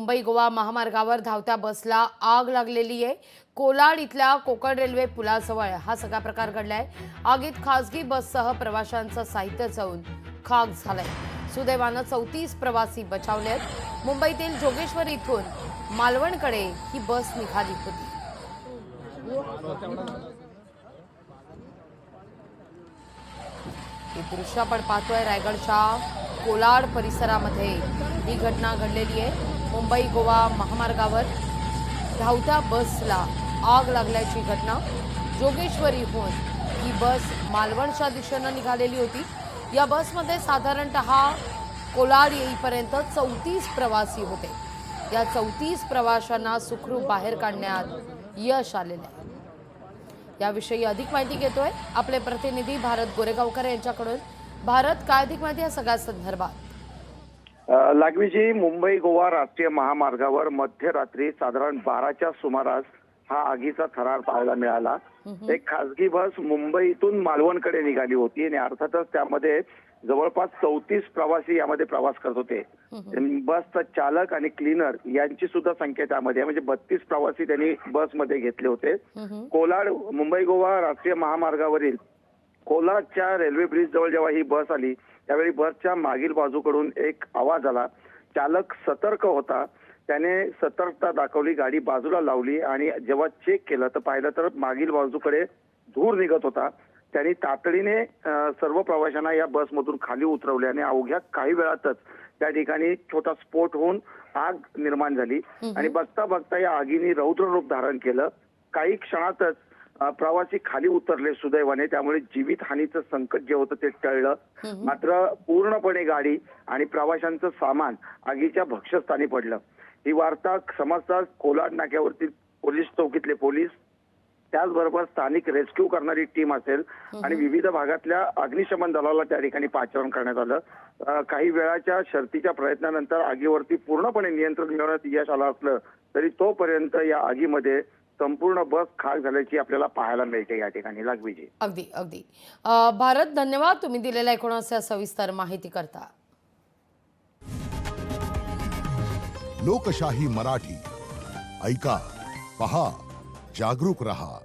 मुंबई गोवा महामार्गावर धावत्या बसला आग लागलेली आहे। कोलाड इथल्या कोकण रेल्वे पुलाजवळ हा सगळा प्रकार घडलाय। आगीत खासगी बससह प्रवाशांचं साहित्य जळून खाक झालंय। सुदैवानं 34 प्रवासी बचावलेत। मुंबईतील जोगेश्वरी इथून मालवणकडे ही बस निघाली होती। हे दृश्य आपण पाहतोय रायगडच्या कोलाड परिसरामध्ये ही घटना घडलेली आहे। मुंबई गोवा महामार्गावर धावत्या बसला आग लागल्याची घटना। जोगेश्वरीहून ही बस मालवणच्या दिशेनं निघालेली होती। या बसमध्ये साधारणतः कोलाड येईपर्यंत 34 प्रवासी होते। या 34 प्रवाशांना सुखरूप बाहेर काढण्यात यश आलेले आहे। याविषयी अधिक माहिती घेतोय आपले प्रतिनिधी भारत गोरेगावकर यांच्याकडून। भारत, काय अधिक माहिती या सगळ्या संदर्भात? लागवीजी, मुंबई गोवा राष्ट्रीय महामार्गावर मध्यरात्री साधारण 12च्या सुमारास हा आगीचा थरार पाहायला मिळाला। एक खासगी बस मुंबईतून मालवणकडे निघाली होती आणि अर्थातच त्यामध्ये जवळपास 34 प्रवासी यामध्ये प्रवास करत होते। बसचा चालक आणि क्लीनर यांची सुद्धा संख्या त्यामध्ये, म्हणजे 32 प्रवासी त्यांनी बसमध्ये घेतले होते। कोलाड मुंबई गोवा राष्ट्रीय महामार्गावरील कोलाडच्या रेल्वे ब्रिज जवळ जेव्हा ही बस आली त्यावेळी बसच्या मागील बाजूकडून एक आवाज आला। चालक सतर्क होता, त्याने सतर्कता दाखवली, गाडी बाजूला लावली आणि जेव्हा चेक केलं तर पाहिलं तर मागील बाजूकडे धूर निघत होता। त्यांनी तातडीने सर्व प्रवाशांना या बसमधून खाली उतरवले आणि अवघ्या काही वेळातच त्या ठिकाणी छोटा स्फोट होऊन आग निर्माण झाली आणि बघता बघता या आगीने रौद्र रूप धारण केलं। काही क्षणातच प्रवासी खाली उतरले सुदैवाने, त्यामुळे जीवितहानीचं संकट जे होतं ते टळलं। मात्र पूर्णपणे गाडी आणि प्रवाशांचं सामान आगीच्या भक्ष्यस्थानी पडलं। ही वार्ता समजताच कोलाड नाक्यावरती पोलीस चौकीतले पोलीस, त्याचबरोबर स्थानिक रेस्क्यू करणारी टीम असेल आणि विविध भागातल्या अग्निशमन दलाला त्या ठिकाणी पाचारण करण्यात आलं। काही वेळाच्या शर्थीच्या प्रयत्नानंतर आगीवरती पूर्णपणे नियंत्रण मिळवण्यात यश आलं असलं तरी तोपर्यंत या आगीमध्ये संपूर्ण बस खाक झाल्याची आपल्याला पाहायला मिळते या ठिकाणी। लागवीजी, अगदी अगदी भारत, धन्यवाद तुम्ही दिलेल्या एकूणच सविस्तर माहिती करता। लोकशाही मराठी ऐका, पहा, जागरूक रहा।